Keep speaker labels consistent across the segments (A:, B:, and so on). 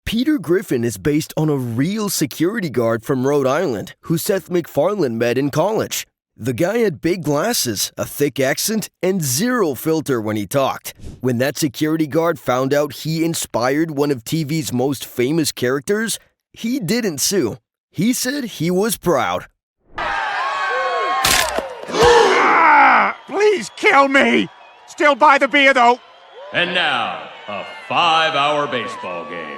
A: Peter Griffin is based on a real security guard from Rhode Island who Seth MacFarlane met in college. The guy had big glasses, a thick accent, and zero filter when he talked. When that security guard found out he inspired one of TV's most famous characters, he didn't sue. He said he was proud.
B: Please kill me! Still buy the beer, though.
C: And now, a 5-hour baseball game.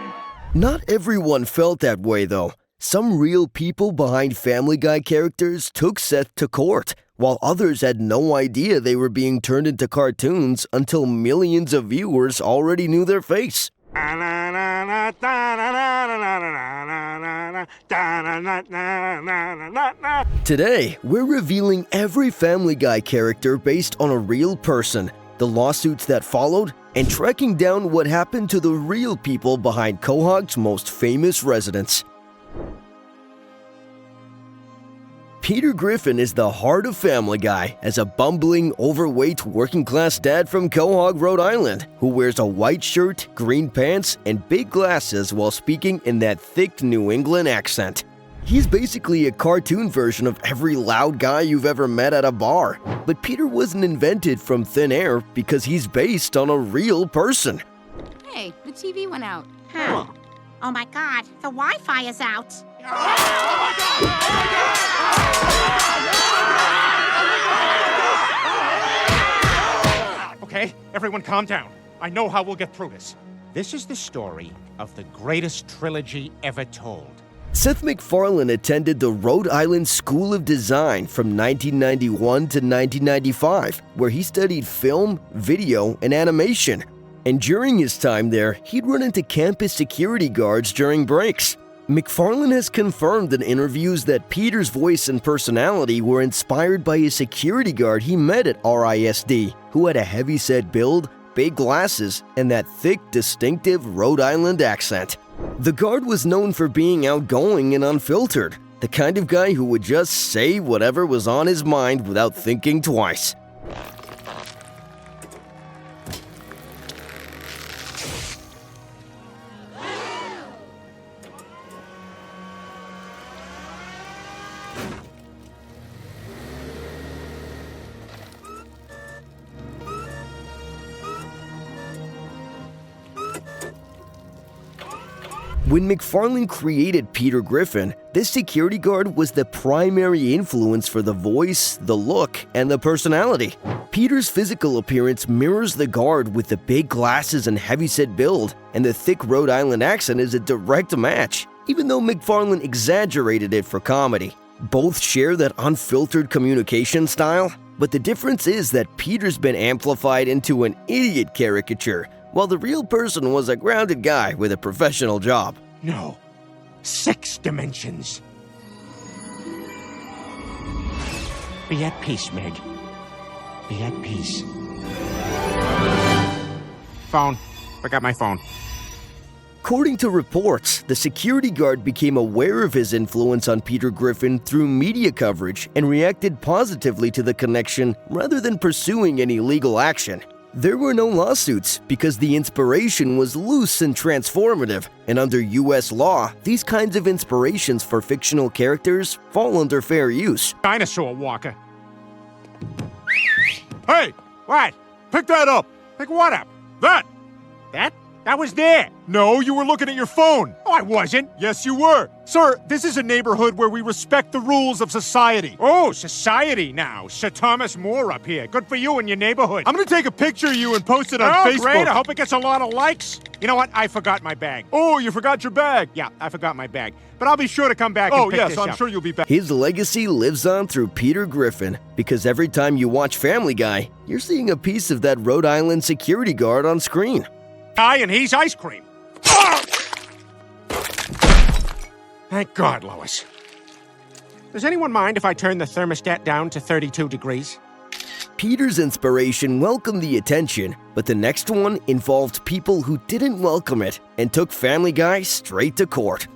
A: Not everyone felt that way, though. Some real people behind Family Guy characters took Seth to court, while others had no idea they were being turned into cartoons until millions of viewers already knew their face. Today, we're revealing every Family Guy character based on a real person, the lawsuits that followed, and tracking down what happened to the real people behind Quahog's most famous residents. Peter Griffin is the heart of Family Guy as a bumbling, overweight, working-class dad from Quahog, Rhode Island, who wears a white shirt, green pants, and big glasses while speaking in that thick New England accent. He's basically a cartoon version of every loud guy you've ever met at a bar. But Peter wasn't invented from thin air because he's based on a real person.
D: Hey, the TV went out.
E: Huh. Oh my God, the Wi-Fi is out.
B: Okay, everyone calm down. I know how we'll get through this. This is the story of the greatest trilogy ever told.
A: Seth MacFarlane attended the Rhode Island School of Design from 1991 to 1995, where he studied film, video, and animation. And during his time there, he'd run into campus security guards during breaks. MacFarlane has confirmed in interviews that Peter's voice and personality were inspired by a security guard he met at RISD, who had a heavy-set build, big glasses, and that thick, distinctive Rhode Island accent. The guard was known for being outgoing and unfiltered, the kind of guy who would just say whatever was on his mind without thinking twice. When MacFarlane created Peter Griffin, this security guard was the primary influence for the voice, the look, and the personality. Peter's physical appearance mirrors the guard with the big glasses and heavyset build, and the thick Rhode Island accent is a direct match, even though MacFarlane exaggerated it for comedy. Both share that unfiltered communication style, but the difference is that Peter's been amplified into an idiot caricature, while the real person was a grounded guy with a professional job.
B: No. 6 dimensions. Be at peace, Meg. Be at peace. Phone. Forgot my phone.
A: According to reports, the security guard became aware of his influence on Peter Griffin through media coverage and reacted positively to the connection rather than pursuing any legal action. There were no lawsuits because the inspiration was loose and transformative, and under US law, these kinds of inspirations for fictional characters fall under fair use.
B: Dinosaur walker. Hey! What? Pick that up! Pick what up? That! That? That was there!
F: No, you were looking at your phone!
B: Oh, I wasn't!
F: Yes, you were! Sir, this is a neighborhood where we respect the rules of society.
B: Oh, society now. Sir Thomas More up here. Good for you and your neighborhood.
F: I'm gonna take a picture of you and post it on Facebook.
B: Great. I hope it gets a lot of likes. You know what? I forgot my bag.
F: Oh, you forgot your bag.
B: Yeah, I forgot my bag. But I'll be sure to come back and pick this up.
F: I'm sure you'll be back.
A: His legacy lives on through Peter Griffin, because every time you watch Family Guy, you're seeing a piece of that Rhode Island security guard on screen.
B: And he's ice cream. Thank God, Lois. Does anyone mind if I turn the thermostat down to 32 degrees?
A: Peter's inspiration welcomed the attention, but the next one involved people who didn't welcome it and took Family Guy straight to court.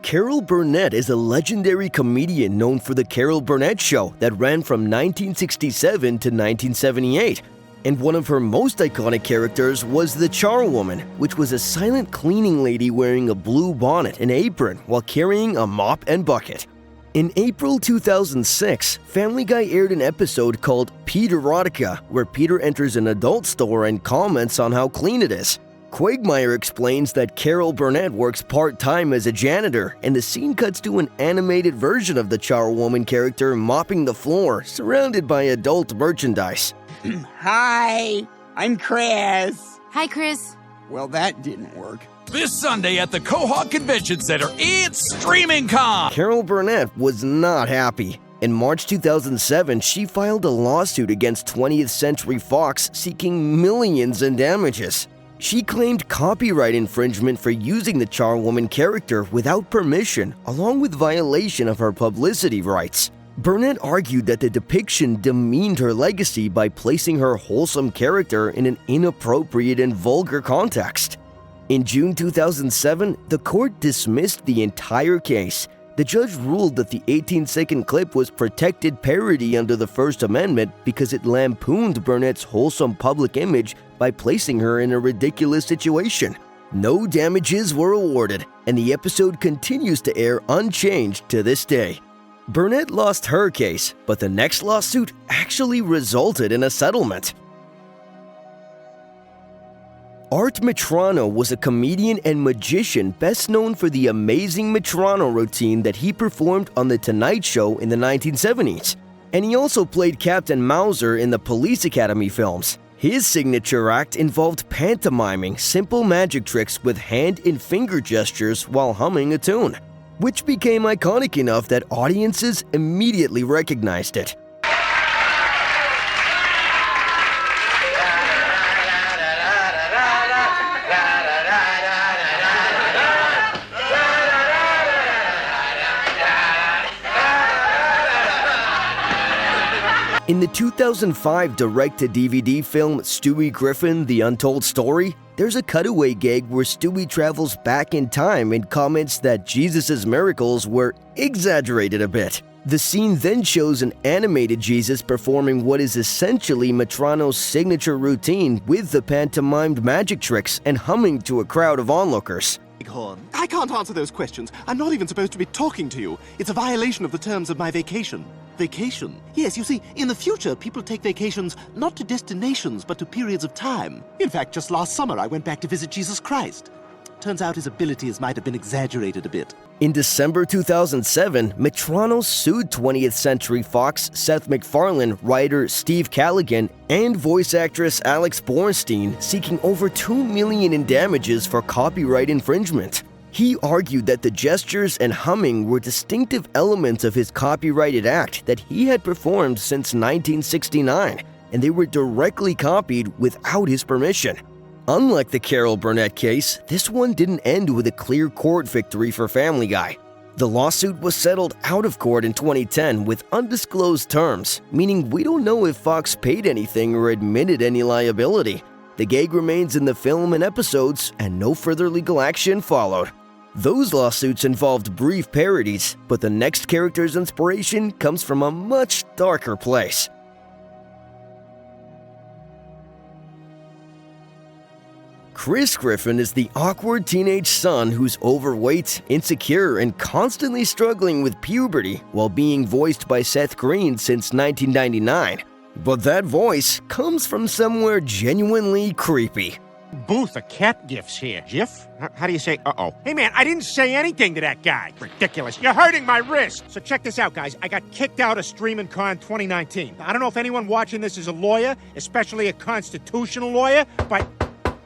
A: Carol Burnett is a legendary comedian known for The Carol Burnett Show that ran from 1967 to 1978. And one of her most iconic characters was the Charwoman, which was a silent cleaning lady wearing a blue bonnet and apron while carrying a mop and bucket. In April 2006, Family Guy aired an episode called Peterotica, where Peter enters an adult store and comments on how clean it is. Quagmire explains that Carol Burnett works part-time as a janitor, and the scene cuts to an animated version of the Charwoman character mopping the floor, surrounded by adult merchandise.
G: Hi, I'm Chris.
D: Hi, Chris.
G: Well, that didn't work.
H: This Sunday at the Quahog Convention Center, it's Streaming Con!
A: Carol Burnett was not happy. In March 2007, she filed a lawsuit against 20th Century Fox seeking millions in damages. She claimed copyright infringement for using the Charwoman character without permission, along with violation of her publicity rights. Burnett argued that the depiction demeaned her legacy by placing her wholesome character in an inappropriate and vulgar context. In June 2007, the court dismissed the entire case. The judge ruled that the 18-second clip was protected parody under the First Amendment because it lampooned Burnett's wholesome public image by placing her in a ridiculous situation. No damages were awarded, and the episode continues to air unchanged to this day. Burnett lost her case, but the next lawsuit actually resulted in a settlement. Art Metrano was a comedian and magician best known for the amazing Metrano routine that he performed on The Tonight Show in the 1970s. And he also played Captain Mauser in the Police Academy films. His signature act involved pantomiming simple magic tricks with hand and finger gestures while humming a tune, which became iconic enough that audiences immediately recognized it. In the 2005 direct-to-DVD film Stewie Griffin: The Untold Story, there's a cutaway gag where Stewie travels back in time and comments that Jesus' miracles were exaggerated a bit. The scene then shows an animated Jesus performing what is essentially Metrano's signature routine with the pantomimed magic tricks and humming to a crowd of onlookers.
I: I can't answer those questions. I'm not even supposed to be talking to you. It's a violation of the terms of my vacation. Vacation? Yes, you see, in the future, people take vacations not to destinations, but to periods of time. In fact, just last summer, I went back to visit Jesus Christ. Turns out his abilities might have been exaggerated a bit.
A: In December 2007, Metrano sued 20th Century Fox, Seth MacFarlane, writer Steve Callaghan, and voice actress Alex Bornstein, seeking over $2 million in damages for copyright infringement. He argued that the gestures and humming were distinctive elements of his copyrighted act that he had performed since 1969, and they were directly copied without his permission. Unlike the Carol Burnett case, this one didn't end with a clear court victory for Family Guy. The lawsuit was settled out of court in 2010 with undisclosed terms, meaning we don't know if Fox paid anything or admitted any liability. The gag remains in the film and episodes, and no further legal action followed. Those lawsuits involved brief parodies, but the next character's inspiration comes from a much darker place. Chris Griffin is the awkward teenage son who's overweight, insecure, and constantly struggling with puberty while being voiced by Seth Green since 1999. But that voice comes from somewhere genuinely creepy.
B: Booth of cat gifs here. GIF? How do you say uh-oh? Hey man, I didn't say anything to that guy. Ridiculous. You're hurting my wrist. So check this out, guys. I got kicked out of Streamin' Con 2019. I don't know if anyone watching this is a lawyer, especially a constitutional lawyer, but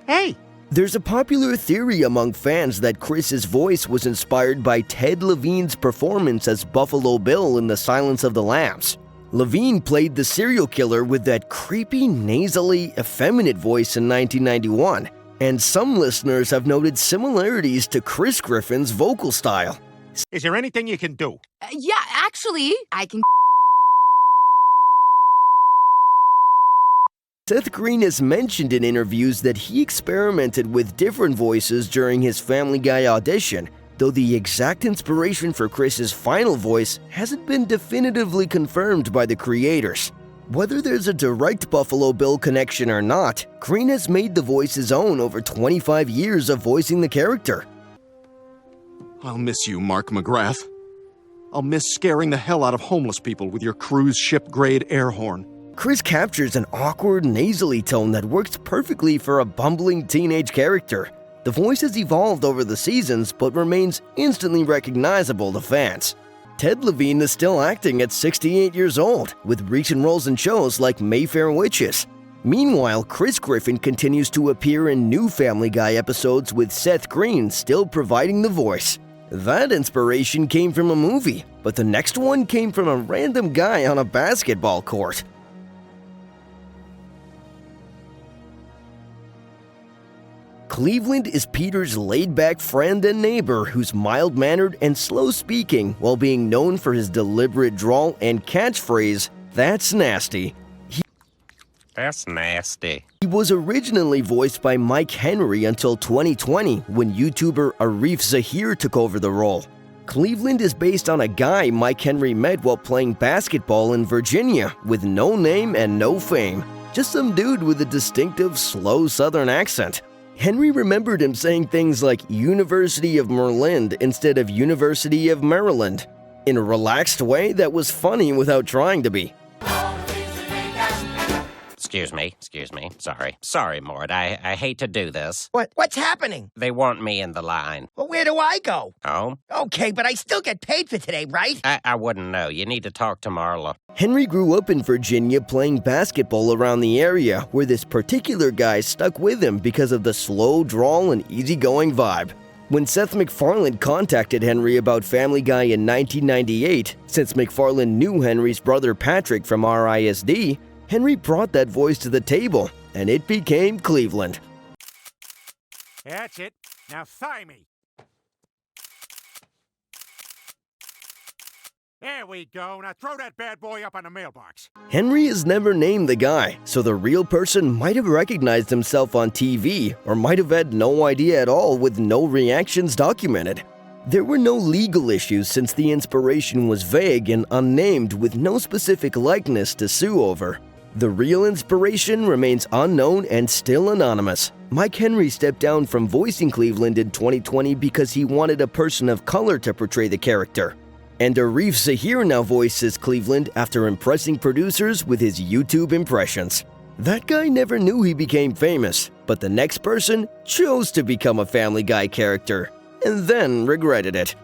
B: hey.
A: There's a popular theory among fans that Chris's voice was inspired by Ted Levine's performance as Buffalo Bill in The Silence of the Lambs. Levine played the serial killer with that creepy, nasally, effeminate voice in 1991, and some listeners have noted similarities to Chris Griffin's vocal style.
B: Is there anything you can do?
D: Yeah, actually, I can.
A: Seth Green has mentioned in interviews that he experimented with different voices during his Family Guy audition, though the exact inspiration for Chris's final voice hasn't been definitively confirmed by the creators. Whether there's a direct Buffalo Bill connection or not, Crane has made the voice his own over 25 years of voicing the character.
F: I'll miss you, Mark McGrath. I'll miss scaring the hell out of homeless people with your cruise ship-grade air horn.
A: Chris captures an awkward, nasally tone that works perfectly for a bumbling teenage character. The voice has evolved over the seasons but remains instantly recognizable to fans. Ted Levine is still acting at 68 years old, with recent roles in shows like Mayfair Witches. Meanwhile, Chris Griffin continues to appear in new Family Guy episodes with Seth Green still providing the voice. That inspiration came from a movie, but the next one came from a random guy on a basketball court. Cleveland is Peter's laid-back friend and neighbor who's mild-mannered and slow-speaking while being known for his deliberate drawl and catchphrase, "That's nasty."
J: That's nasty.
A: He was originally voiced by Mike Henry until 2020 when YouTuber Arif Zahir took over the role. Cleveland is based on a guy Mike Henry met while playing basketball in Virginia with no name and no fame. Just some dude with a distinctive, slow southern accent. Henry remembered him saying things like University of Maryland instead of University of Maryland, in a relaxed way that was funny without trying to be.
J: Excuse me. Sorry, Mort. I hate to do this.
K: What's happening?
J: They want me in the line.
K: Well, where do I go?
J: Oh?
K: Okay, but I still get paid for today, right?
J: I wouldn't know. You need to talk to Marla.
A: Henry grew up in Virginia playing basketball around the area, where this particular guy stuck with him because of the slow drawl and easygoing vibe. When Seth MacFarlane contacted Henry about Family Guy in 1998, since MacFarlane knew Henry's brother Patrick from RISD, Henry brought that voice to the table, and it became Cleveland.
B: That's it. Now thigh me. There we go. Now throw that bad boy up on the mailbox.
A: Henry has never named the guy, so the real person might have recognized himself on TV or might have had no idea at all with no reactions documented. There were no legal issues since the inspiration was vague and unnamed with no specific likeness to sue over. The real inspiration remains unknown and still anonymous. Mike Henry stepped down from voicing Cleveland in 2020 because he wanted a person of color to portray the character. And Arif Zahir now voices Cleveland after impressing producers with his YouTube impressions. That guy never knew he became famous, but the next person chose to become a Family Guy character, and then regretted it.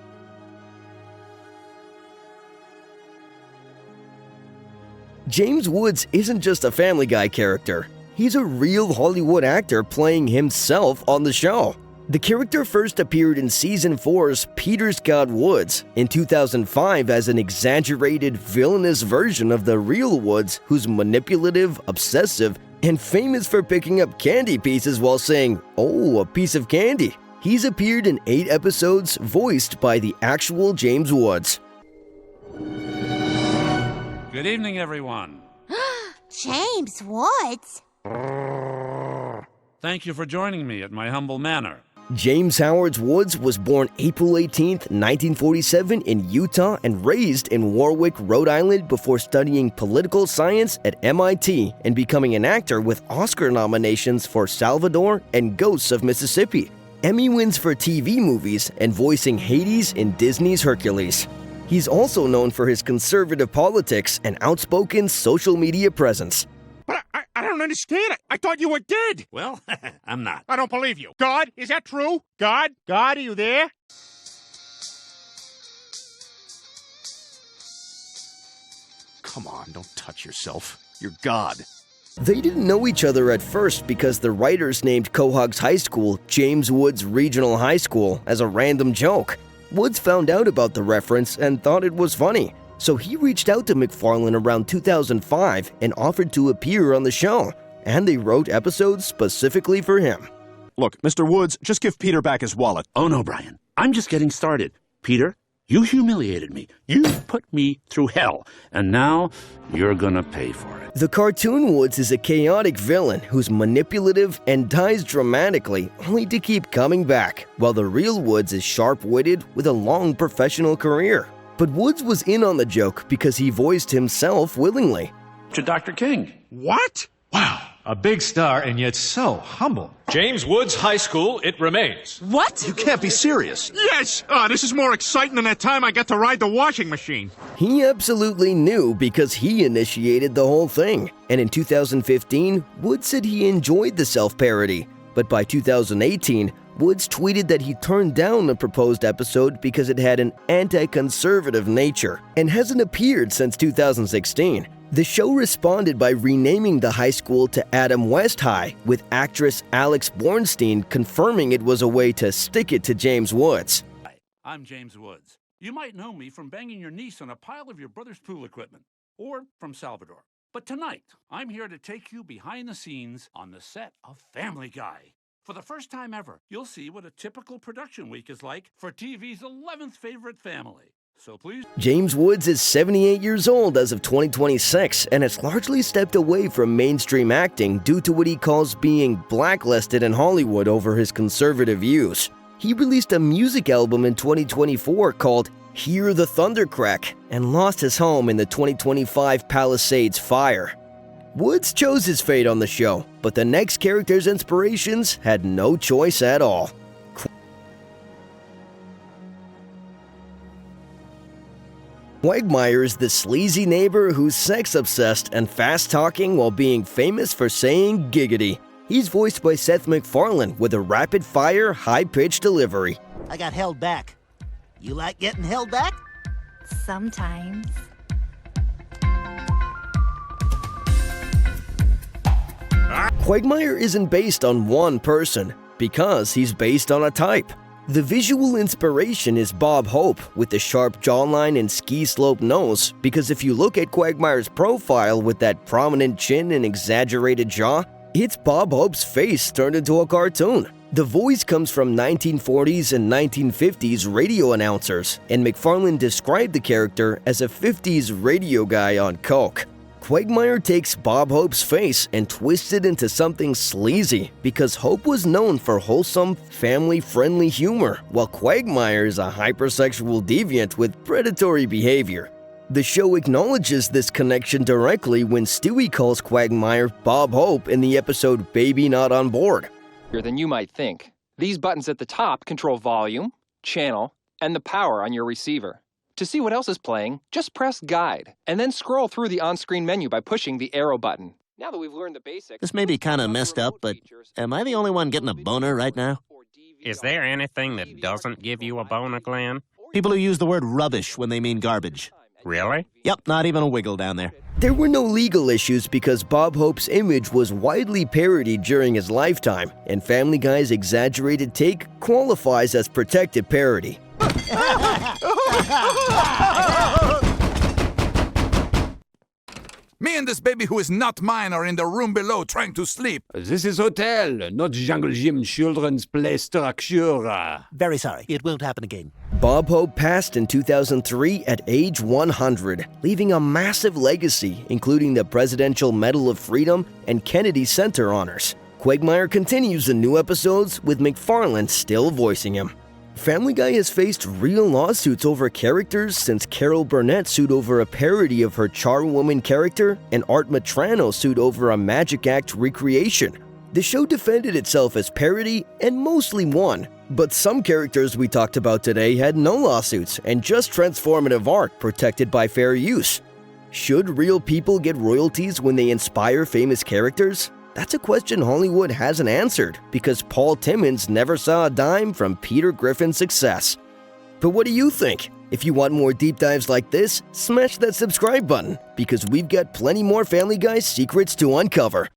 A: James Woods isn't just a Family Guy character. He's a real Hollywood actor playing himself on the show. The character first appeared in Season 4's Peter Scott Woods in 2005 as an exaggerated, villainous version of the real Woods who's manipulative, obsessive, and famous for picking up candy pieces while saying, "Oh, a piece of candy." He's appeared in 8 episodes voiced by the actual James Woods.
L: Good evening, everyone.
E: James Woods?
L: Thank you for joining me at my humble manor.
A: James Howard Woods was born April 18, 1947 in Utah and raised in Warwick, Rhode Island before studying political science at MIT and becoming an actor with Oscar nominations for Salvador and Ghosts of Mississippi, Emmy wins for TV movies, and voicing Hades in Disney's Hercules. He's also known for his conservative politics and outspoken social media presence.
B: But I don't understand it. I thought you were dead.
L: Well, I'm not.
B: I don't believe you. God, is that true? God, are you there?
F: Come on, don't touch yourself. You're God.
A: They didn't know each other at first because the writers named Quahog's high school James Woods Regional High School as a random joke. Woods found out about the reference and thought it was funny, so he reached out to MacFarlane around 2005 and offered to appear on the show, and they wrote episodes specifically for him.
F: Look, Mr. Woods, just give Peter back his wallet.
M: Oh no, Brian. I'm just getting started. Peter, you humiliated me. You put me through hell, and now you're gonna pay for it.
A: The cartoon Woods is a chaotic villain who's manipulative and dies dramatically only to keep coming back, while the real Woods is sharp-witted with a long professional career. But Woods was in on the joke because he voiced himself willingly.
H: To Dr. King.
B: What?
N: Wow, a big star and yet so humble.
C: James Woods High School, it remains.
K: What?
F: You can't be serious.
B: Yes! This is more exciting than that time I got to ride the washing machine.
A: He absolutely knew because he initiated the whole thing. And in 2015, Woods said he enjoyed the self-parody. But by 2018, Woods tweeted that he turned down the proposed episode because it had an anti-conservative nature and hasn't appeared since 2016. The show responded by renaming the high school to Adam West High, with actress Alex Bornstein confirming it was a way to stick it to James Woods.
L: Hi, I'm James Woods. You might know me from banging your niece on a pile of your brother's pool equipment, or from Salvador. But tonight, I'm here to take you behind the scenes on the set of Family Guy. For the first time ever, you'll see what a typical production week is like for TV's 11th favorite family. So please.
A: James Woods is 78 years old as of 2026 and has largely stepped away from mainstream acting due to what he calls being blacklisted in Hollywood over his conservative views. He released a music album in 2024 called Hear the Thunder Crack and lost his home in the 2025 Palisades fire. Woods chose his fate on the show, but the next character's inspirations had no choice at all. Quagmire is the sleazy neighbor who's sex-obsessed and fast-talking while being famous for saying giggity. He's voiced by Seth MacFarlane with a rapid-fire, high-pitched delivery.
O: I got held back. You like getting held back?
D: Sometimes.
A: Quagmire isn't based on one person, because he's based on a type. The visual inspiration is Bob Hope with the sharp jawline and ski-slope nose, because if you look at Quagmire's profile with that prominent chin and exaggerated jaw, it's Bob Hope's face turned into a cartoon. The voice comes from 1940s and 1950s radio announcers, and MacFarlane described the character as a 50s radio guy on coke. Quagmire takes Bob Hope's face and twists it into something sleazy because Hope was known for wholesome, family-friendly humor, while Quagmire is a hypersexual deviant with predatory behavior. The show acknowledges this connection directly when Stewie calls Quagmire Bob Hope in the episode Baby Not On Board.
P: Than you might think. These buttons at the top control volume, channel, and the power on your receiver. To see what else is playing, just press Guide, and then scroll through the on-screen menu by pushing the arrow button. Now that we've learned the basics...
O: This may be kind of messed up, but am I the only one getting a boner right now?
J: Is there anything that doesn't give you a boner, Glenn?
O: People who use the word rubbish when they mean garbage.
J: Really?
O: Yep, not even a wiggle down there.
A: There were no legal issues because Bob Hope's image was widely parodied during his lifetime, and Family Guy's exaggerated take qualifies as protected parody.
H: Me and this baby who is not mine are in the room below trying to sleep.
Q: This is hotel, not jungle gym children's play structure.
O: Very sorry. It won't happen again.
A: Bob Hope passed in 2003 at age 100, leaving a massive legacy, including the Presidential Medal of Freedom and Kennedy Center honors. Quagmire continues in new episodes, with MacFarlane still voicing him. Family Guy has faced real lawsuits over characters since Carol Burnett sued over a parody of her Charwoman character and Art Matrano sued over a Magic Act recreation. The show defended itself as parody and mostly won, but some characters we talked about today had no lawsuits and just transformative art protected by fair use. Should real people get royalties when they inspire famous characters? That's a question Hollywood hasn't answered because Paul Timmons never saw a dime from Peter Griffin's success. But what do you think? If you want more deep dives like this, smash that subscribe button because we've got plenty more Family Guy secrets to uncover.